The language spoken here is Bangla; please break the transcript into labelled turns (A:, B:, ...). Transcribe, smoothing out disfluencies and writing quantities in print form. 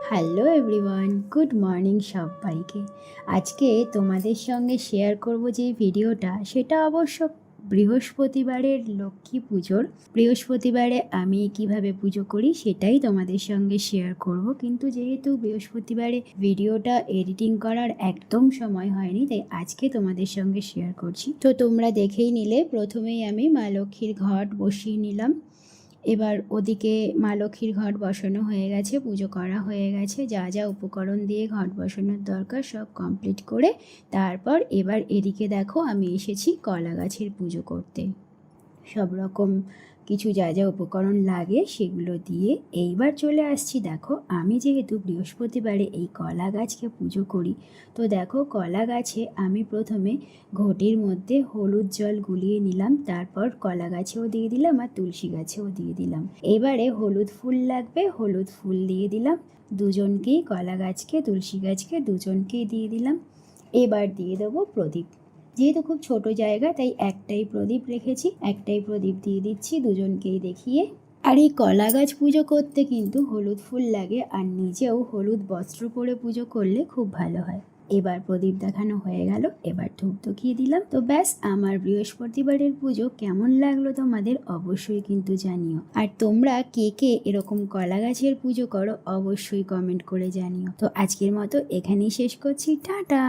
A: হ্যালো এভরিওয়ান, গুড মর্নিং সবাইকে। আজকে তোমাদের সঙ্গে শেয়ার করব যে ভিডিওটা, সেটা অবশ্য বৃহস্পতিবারের লক্ষ্মী পুজোর। বৃহস্পতিবারে আমি কিভাবে পুজো করি সেটাই তোমাদের সঙ্গে শেয়ার করব, কিন্তু যেহেতু বৃহস্পতিবারে ভিডিওটা এডিটিং করার একদম সময় হয়নি, তাই আজকে তোমাদের সঙ্গে শেয়ার করছি। তো তোমরা দেখেই নিলে, প্রথমেই আমি মা লক্ষ্মীর ঘট বসিয়ে নিলাম। এবার ওদিকে মা লক্ষ্মীর ঘট বসানো হয়ে গেছে, পুজো করা হয়ে গেছে, যা যা উপকরণ দিয়ে ঘট বসানোর দরকার সব কমপ্লিট করে তারপর এবার এদিকে দেখো আমি এসেছি কলা গাছের পুজো করতে। সব রকম কিছু যা যা উপকরণ লাগে সেগুলো দিয়ে এইবার চলে আসছি। দেখো, আমি যেহেতু বৃহস্পতিবারে এই কলা গাছকে পুজো করি, তো দেখো কলা গাছে আমি প্রথমে ঘটির মধ্যে হলুদ জল গুলিয়ে নিলাম, তারপর কলা গাছেও দিয়ে দিলাম আর তুলসী গাছেও দিয়ে দিলাম। এবারে হলুদ ফুল লাগবে, হলুদ ফুল দিয়ে দিলাম দুজনকেই, কলা গাছকে তুলসী গাছকে দুজনকেই দিয়ে দিলাম। এবার দিয়ে দেবো প্রদীপ। যেহেতু খুব ছোট জায়গা তাই একটাই প্রদীপ রেখেছি, একটাই প্রদীপ দিয়ে দিচ্ছি দুজনকেই দেখিয়ে। আর এই কলা গাছ পুজো করতে কিন্তু হলুদ ফুল লাগে, আর নিজেও হলুদ বস্ত্র পরে পুজো করলে খুব ভালো হয়। এবার প্রদীপ দেখানো হয়ে গেল, এবার ধূপ দেখিয়ে দিলাম। তো ব্যাস, আমার বৃহস্পতিবারের পুজো কেমন লাগলো তোমাদের অবশ্যই কিন্তু জানিও। আর তোমরা কে কে এরকম কলা গাছের পুজো করো অবশ্যই কমেন্ট করে জানিও। তো আজকের মতো এখানেই শেষ করছি, টাটা।